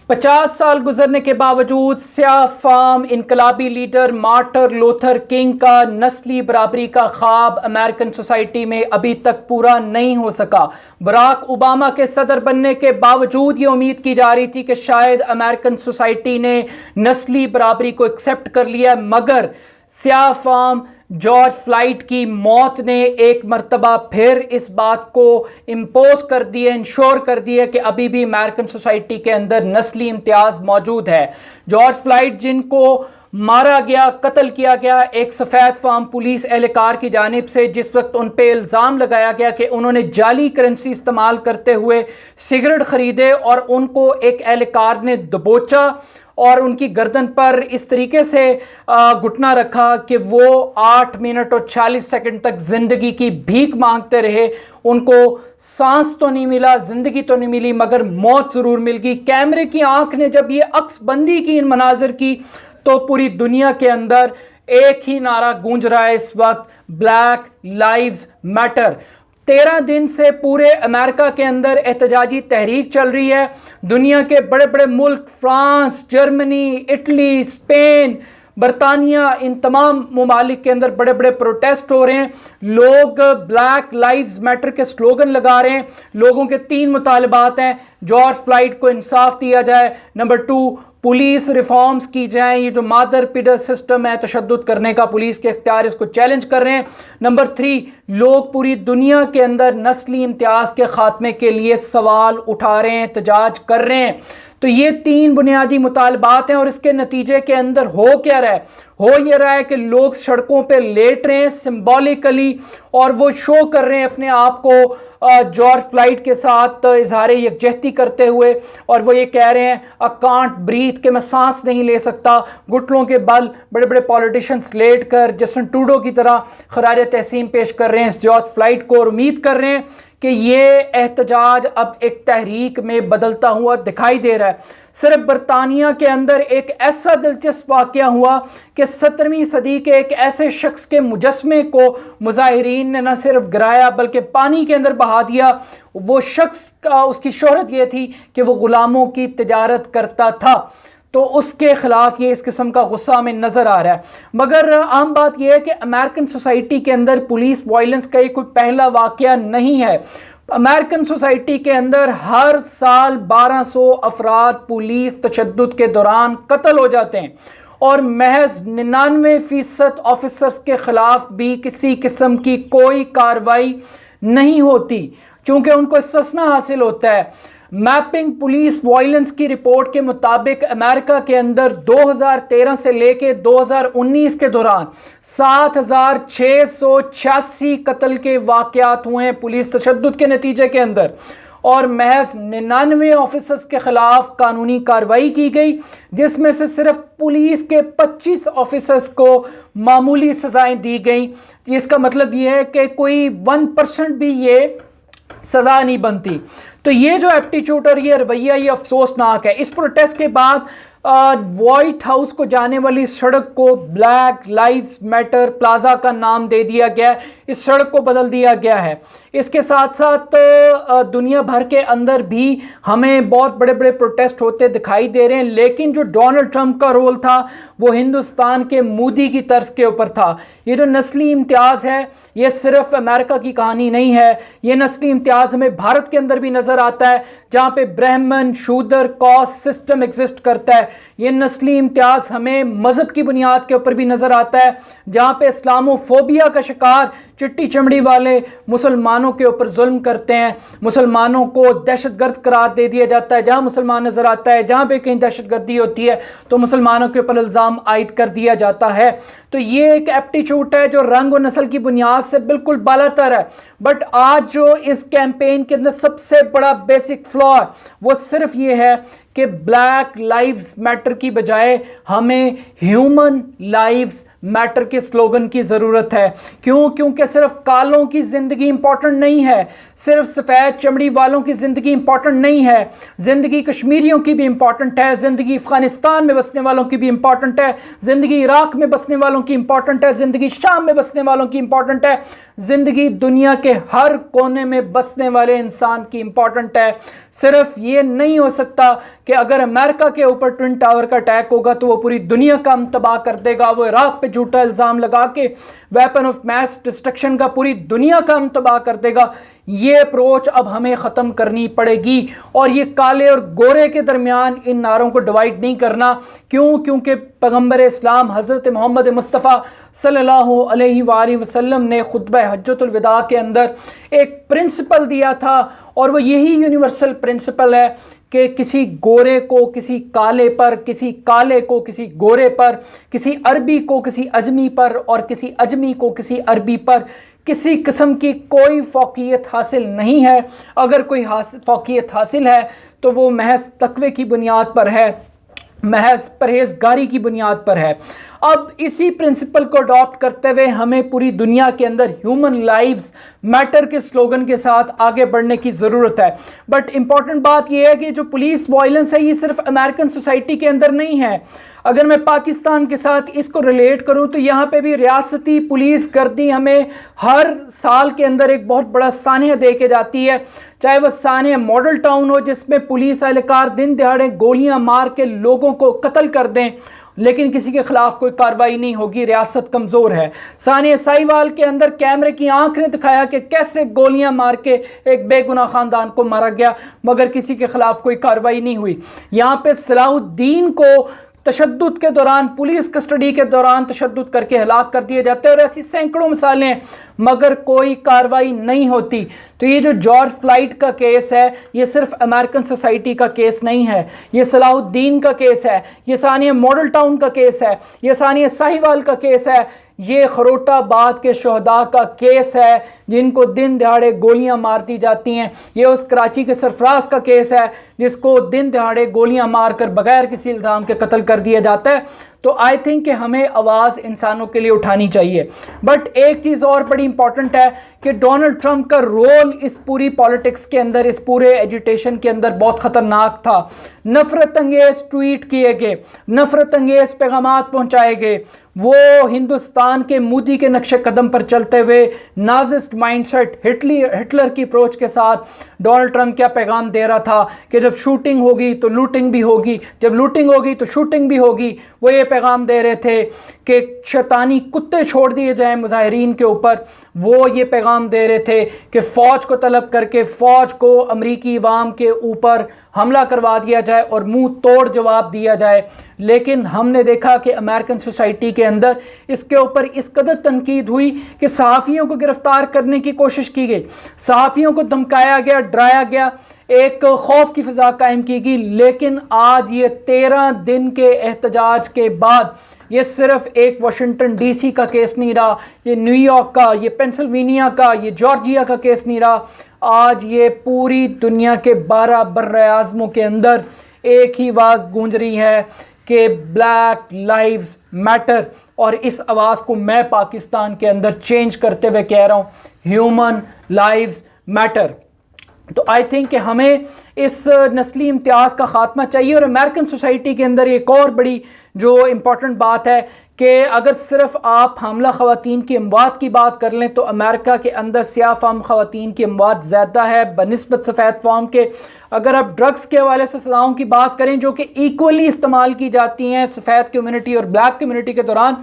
50 سال گزرنے کے باوجود سیاہ فام انقلابی لیڈر مارٹن لوتھر کنگ کا نسلی برابری کا خواب امریکن سوسائٹی میں ابھی تک پورا نہیں ہو سکا۔ براک اوباما کے صدر بننے کے باوجود یہ امید کی جا رہی تھی کہ شاید امریکن سوسائٹی نے نسلی برابری کو ایکسیپٹ کر لیا، مگر سیاہ فام جارج فلائیڈ کی موت نے ایک مرتبہ پھر اس بات کو امپوز کر دیا، انشور کر دیا کہ ابھی بھی امریکن سوسائٹی کے اندر نسلی امتیاز موجود ہے۔ جارج فلائیڈ جن کو مارا گیا، قتل کیا گیا ایک سفید فام پولیس اہلکار کی جانب سے، جس وقت ان پہ الزام لگایا گیا کہ انہوں نے جعلی کرنسی استعمال کرتے ہوئے سگریٹ خریدے اور ان کو ایک اہلکار نے دبوچا اور ان کی گردن پر اس طریقے سے گھٹنا رکھا کہ وہ 8 منٹ اور 40 سیکنڈ تک زندگی کی بھیک مانگتے رہے۔ ان کو سانس تو نہیں ملا، زندگی تو نہیں ملی، مگر موت ضرور مل گئی۔ کیمرے کی آنکھ نے جب یہ عکس بندی کی ان مناظر کی تو پوری دنیا کے اندر ایک ہی نعرہ گونج رہا ہے اس وقت، بلیک لائیوز میٹر۔ 13 دن سے پورے امریکہ کے اندر احتجاجی تحریک چل رہی ہے۔ دنیا کے بڑے بڑے ملک فرانس، جرمنی، اٹلی، اسپین، برطانیہ، ان تمام ممالک کے اندر بڑے بڑے پروٹیسٹ ہو رہے ہیں۔ لوگ بلیک لائیوز میٹر کے سلوگن لگا رہے ہیں۔ لوگوں کے 3 مطالبات ہیں: جارج فلائیڈ کو انصاف دیا جائے، نمبر 2 پولیس ریفارمز کی جائیں، یہ جو مادر پیڈر سسٹم ہے تشدد کرنے کا پولیس کے اختیار، اس کو چیلنج کر رہے ہیں، نمبر 3 لوگ پوری دنیا کے اندر نسلی امتیاز کے خاتمے کے لیے سوال اٹھا رہے ہیں، احتجاج کر رہے ہیں۔ تو یہ 3 بنیادی مطالبات ہیں، اور اس کے نتیجے کے اندر ہو کیا رہا ہے؟ ہو یہ رہا ہے کہ لوگ سڑکوں پہ لیٹ رہے ہیں سمبولیکلی، اور وہ شو کر رہے ہیں اپنے آپ کو جارج فلائیڈ کے ساتھ اظہار یکجہتی کرتے ہوئے، اور وہ یہ کہہ رہے ہیں I can't breathe، کہ میں سانس نہیں لے سکتا۔ گھٹنوں کے بل بڑے بڑے پولیٹیشنز لیٹ کر جسٹن ٹروڈو کی طرح خراج تحسین پیش کر رہے ہیں اس جارج فلائیڈ کو، اور امید کر رہے ہیں کہ یہ احتجاج اب ایک تحریک میں بدلتا ہوا دکھائی دے رہا ہے۔ صرف برطانیہ کے اندر ایک ایسا دلچسپ واقعہ ہوا کہ 17ویں صدی کے ایک ایسے شخص کے مجسمے کو مظاہرین نے نہ صرف گرایا بلکہ پانی کے اندر بہا دیا۔ وہ شخص اس کی شہرت یہ تھی کہ وہ غلاموں کی تجارت کرتا تھا، تو اس کے خلاف یہ اس قسم کا غصہ ہمیں نظر آ رہا ہے۔ مگر عام بات یہ ہے کہ امریکن سوسائٹی کے اندر پولیس وائلنس کا یہ کوئی پہلا واقعہ نہیں ہے۔ امریکن سوسائٹی کے اندر ہر سال 1200 افراد پولیس تشدد کے دوران قتل ہو جاتے ہیں، اور محض 99% آفیسرز کے خلاف بھی کسی قسم کی کوئی کارروائی نہیں ہوتی، کیونکہ ان کو استثنا حاصل ہوتا ہے۔ میپنگ پولیس وائلنس کی رپورٹ کے مطابق امریکہ کے اندر 2013 سے لے کے 2019 کے دوران 7686 قتل کے واقعات ہوئے ہیں پولیس تشدد کے نتیجے کے اندر، اور محض 99 آفیسرز کے خلاف قانونی کارروائی کی گئی، جس میں سے صرف پولیس کے 25 آفیسرز کو معمولی سزائیں دی گئیں۔ اس کا مطلب یہ ہے کہ کوئی 1% بھی یہ سزا نہیں بنتی۔ تو یہ جو ایپٹیچیوڈ اور یہ رویہ یہ افسوسناک ہے۔ اس پروٹیسٹ کے بعد وائٹ ہاؤس کو جانے والی سڑک کو بلیک لائیوز میٹر پلازا کا نام دے دیا گیا ہے، اس سڑک کو بدل دیا گیا ہے۔ اس کے ساتھ ساتھ دنیا بھر کے اندر بھی ہمیں بہت بڑے بڑے پروٹیسٹ ہوتے دکھائی دے رہے ہیں، لیکن جو ڈونلڈ ٹرمپ کا رول تھا وہ ہندوستان کے مودی کی طرز کے اوپر تھا۔ یہ جو نسلی امتیاز ہے یہ صرف امریکہ کی کہانی نہیں ہے، یہ نسلی امتیاز ہمیں بھارت کے اندر بھی نظر آتا ہے، جہاں پہ برہمن شودر کاسٹ سسٹم ایگزسٹ کرتا ہے۔ یہ نسلی امتیاز ہمیں مذہب کی بنیاد کے اوپر بھی نظر آتا ہے، جہاں پہ اسلامو فوبیا کا شکار چٹی چمڑی والے مسلمانوں کے اوپر ظلم کرتے ہیں، مسلمانوں کو دہشت گرد قرار دے دیا جاتا ہے۔ جہاں مسلمان نظر آتا ہے، جہاں پہ کہیں دہشت گردی ہوتی ہے تو مسلمانوں کے اوپر الزام عائد کر دیا جاتا ہے۔ تو یہ ایک ایپٹیچیوڈ ہے جو رنگ و نسل کی بنیاد سے بالکل بالا تر ہے۔ بٹ آج جو اس کیمپین کے اندر سب سے بڑا بیسک فلا ہے وہ صرف یہ ہے کہ بلیک لائیوز میٹر کی بجائے ہمیں ہیومن لائیوز میٹر کے سلوگن کی ضرورت ہے۔ کیونکہ صرف کالوں کی زندگی امپورٹنٹ نہیں ہے، صرف سفید چمڑی والوں کی زندگی امپورٹنٹ نہیں ہے، زندگی کشمیریوں کی بھی امپورٹنٹ ہے، زندگی افغانستان میں بسنے والوں کی بھی امپورٹنٹ ہے، زندگی عراق میں بسنے والوں کی امپورٹنٹ ہے، زندگی شام میں بسنے والوں کی امپورٹنٹ ہے، زندگی دنیا کے ہر کونے میں بسنے والے انسان کی امپورٹنٹ ہے۔ صرف یہ نہیں ہو سکتا کہ اگر امریکہ کے اوپر ٹوئن ٹاور کا اٹیک ہوگا تو وہ پوری دنیا کا ہم تباہ کر دے گا، وہ عراق پہ جھوٹا الزام لگا کے ویپن آف میس ڈسٹرکشن کا پوری دنیا کا ہم تباہ کر دے گا، یہ اپروچ اب ہمیں ختم کرنی پڑے گی، اور یہ کالے اور گورے کے درمیان ان نعروں کو ڈیوائیڈ نہیں کرنا۔ کیونکہ پیغمبر اسلام حضرت محمد مصطفیٰ صلی اللہ علیہ وآلہ وسلم نے خطبہ حجۃ الوداع کے اندر ایک پرنسپل دیا تھا، اور وہ یہی یونیورسل پرنسپل ہے کہ کسی گورے کو کسی کالے پر، کسی کالے کو کسی گورے پر، کسی عربی کو کسی اجمی پر، اور کسی اجمی کو کسی عربی پر کسی قسم کی کوئی فوقیت حاصل نہیں ہے۔ اگر کوئی فوقیت حاصل ہے تو وہ محض تقوی کی بنیاد پر ہے، محض پرہیزگاری کی بنیاد پر ہے۔ اب اسی پرنسپل کو اڈاپٹ کرتے ہوئے ہمیں پوری دنیا کے اندر ہیومن لائفز میٹر کے سلوگن کے ساتھ آگے بڑھنے کی ضرورت ہے۔ بٹ امپورٹنٹ بات یہ ہے کہ جو پولیس وائلنس ہے یہ صرف امریکن سوسائٹی کے اندر نہیں ہے۔ اگر میں پاکستان کے ساتھ اس کو ریلیٹ کروں تو یہاں پہ بھی ریاستی پولیس گردی ہمیں ہر سال کے اندر ایک بہت بڑا سانحہ دے کے جاتی ہے، چاہے وہ سانحہ ماڈل ٹاؤن ہو جس میں پولیس اہلکار دن دہاڑے گولیاں مار کے لوگوں کو قتل کر دیں لیکن کسی کے خلاف کوئی کارروائی نہیں ہوگی، ریاست کمزور ہے۔ سانحہ ساہیوال کے اندر کیمرے کی آنکھ نے دکھایا کہ کیسے گولیاں مار کے ایک بے گناہ خاندان کو مارا گیا مگر کسی کے خلاف کوئی کارروائی نہیں ہوئی۔ یہاں پہ صلاح الدین کو تشدد کے دوران، پولیس کسٹڈی کے دوران تشدد کر کے ہلاک کر دیے جاتے ہیں، اور ایسی سینکڑوں مثالیں ہیں مگر کوئی کارروائی نہیں ہوتی۔ تو یہ جو جارج فلائیڈ کا کیس ہے یہ صرف امریکن سوسائٹی کا کیس نہیں ہے، یہ صلاح الدین کا کیس ہے، یہ سانحہ ماڈل ٹاؤن کا کیس ہے، یہ سانحہ ساہیوال کا کیس ہے، یہ خروٹ آباد کے شہداء کا کیس ہے جن کو دن دہاڑے گولیاں مار دی جاتی ہیں، یہ اس کراچی کے سرفراز کا کیس ہے جس کو دن دہاڑے گولیاں مار کر بغیر کسی الزام کے قتل کر دیا جاتا ہے۔ تو آئی تھنک کہ ہمیں آواز انسانوں کے لیے اٹھانی چاہیے۔ بٹ ایک چیز اور بڑی امپورٹنٹ ہے کہ ڈونلڈ ٹرمپ کا رول اس پوری پالیٹکس کے اندر، اس پورے ایجیٹیشن کے اندر بہت خطرناک تھا۔ نفرت انگیز ٹویٹ کیے گئے، نفرت انگیز پیغامات پہنچائے گئے، وہ ہندوستان کے مودی کے نقش قدم پر چلتے ہوئے نازسٹ مائنڈ سیٹ ہٹلر کی اپروچ کے ساتھ ڈونلڈ ٹرمپ کیا پیغام دے رہا تھا کہ جب شوٹنگ ہوگی تو لوٹنگ بھی ہوگی، جب لوٹنگ ہوگی تو شوٹنگ بھی ہوگی۔ وہ یہ پیغام دے رہے تھے کہ شیطانی کتے چھوڑ دیے جائیں مظاہرین کے اوپر، وہ یہ پیغام دے رہے تھے کہ فوج کو طلب کر کے فوج کو امریکی عوام کے اوپر حملہ کروا دیا جائے اور منہ توڑ جواب دیا جائے۔ لیکن ہم نے دیکھا کہ امریکن سوسائٹی کے اندر اس کے اوپر اس قدر تنقید ہوئی کہ صحافیوں کو گرفتار کرنے کی کوشش کی گئی، صحافیوں کو دھمکایا گیا، ڈرایا گیا، ایک خوف کی فضا قائم کی گئی۔ لیکن آج یہ 13 دن کے احتجاج کے بعد یہ صرف ایک واشنگٹن ڈی سی کا کیس نہیں رہا، یہ نیو یارک کا، یہ پینسلوینیا کا، یہ جارجیا کا کیس نہیں رہا، آج یہ پوری دنیا کے 12 بر اعظموں کے اندر ایک ہی آواز گونج رہی ہے کہ بلیک لائیوز میٹر، اور اس آواز کو میں پاکستان کے اندر چینج کرتے ہوئے کہہ رہا ہوں، ہیومن لائیوز میٹر۔ تو آئی تھنک کہ ہمیں اس نسلی امتیاز کا خاتمہ چاہیے، اور امریکن سوسائٹی کے اندر ایک اور بڑی جو امپورٹنٹ بات ہے کہ اگر صرف آپ حاملہ خواتین کی اموات کی بات کر لیں تو امریکہ کے اندر سیاہ فام خواتین کی اموات زیادہ ہے بنسبت سفید فام کے۔ اگر آپ ڈرگز کے حوالے سے سزاؤں کی بات کریں جو کہ ایکولی استعمال کی جاتی ہیں سفید کمیونٹی اور بلیک کمیونٹی کے دوران،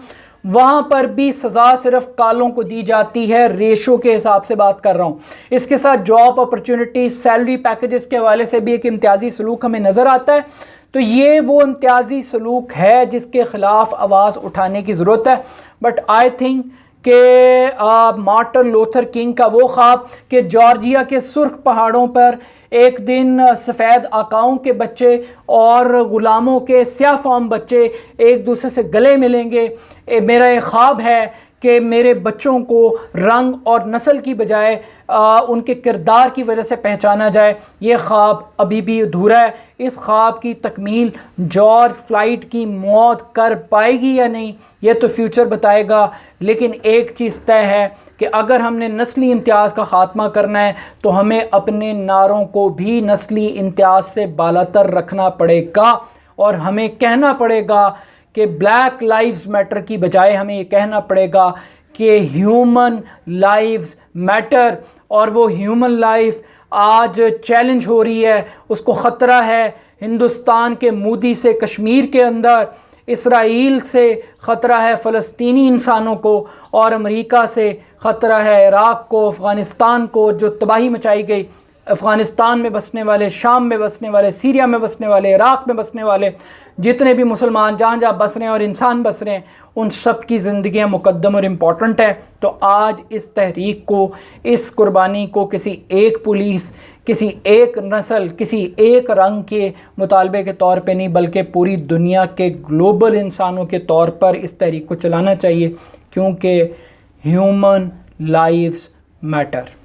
وہاں پر بھی سزا صرف کالوں کو دی جاتی ہے، ریشو کے حساب سے بات کر رہا ہوں۔ اس کے ساتھ جاب اپرچونٹی، سیلری پیکیجز کے حوالے سے بھی ایک امتیازی سلوک ہمیں نظر آتا ہے۔ تو یہ وہ امتیازی سلوک ہے جس کے خلاف آواز اٹھانے کی ضرورت ہے۔ بٹ آئی تھنک کہ مارٹن لوتھر کنگ کا وہ خواب کہ جارجیا کے سرخ پہاڑوں پر ایک دن سفید آقاؤں کے بچے اور غلاموں کے سیاہ فام بچے ایک دوسرے سے گلے ملیں گے، میرا یہ خواب ہے کہ میرے بچوں کو رنگ اور نسل کی بجائے ان کے کردار کی وجہ سے پہچانا جائے، یہ خواب ابھی بھی ادھورا ہے۔ اس خواب کی تکمیل جارج فلائیڈ کی موت کر پائے گی یا نہیں یہ تو فیوچر بتائے گا، لیکن ایک چیز طے ہے کہ اگر ہم نے نسلی امتیاز کا خاتمہ کرنا ہے تو ہمیں اپنے نعروں کو بھی نسلی امتیاز سے بالاتر رکھنا پڑے گا، اور ہمیں کہنا پڑے گا کہ بلیک لائیوز میٹر کی بجائے ہمیں یہ کہنا پڑے گا کہ ہیومن لائیوز میٹر، اور وہ ہیومن لائف آج چیلنج ہو رہی ہے، اس کو خطرہ ہے ہندوستان کے مودی سے کشمیر کے اندر، اسرائیل سے خطرہ ہے فلسطینی انسانوں کو، اور امریکہ سے خطرہ ہے عراق کو، افغانستان کو، جو تباہی مچائی گئی افغانستان میں بسنے والے، شام میں بسنے والے، سیریا میں بسنے والے، عراق میں بسنے والے جتنے بھی مسلمان جہاں جہاں بس رہے ہیں اور انسان بس رہے ہیں، ان سب کی زندگیاں مقدم اور امپورٹنٹ ہے۔ تو آج اس تحریک کو، اس قربانی کو کسی ایک پولیس، کسی ایک نسل، کسی ایک رنگ کے مطالبے کے طور پہ نہیں، بلکہ پوری دنیا کے گلوبل انسانوں کے طور پر اس تحریک کو چلانا چاہیے، کیونکہ ہیومن لائفز میٹر۔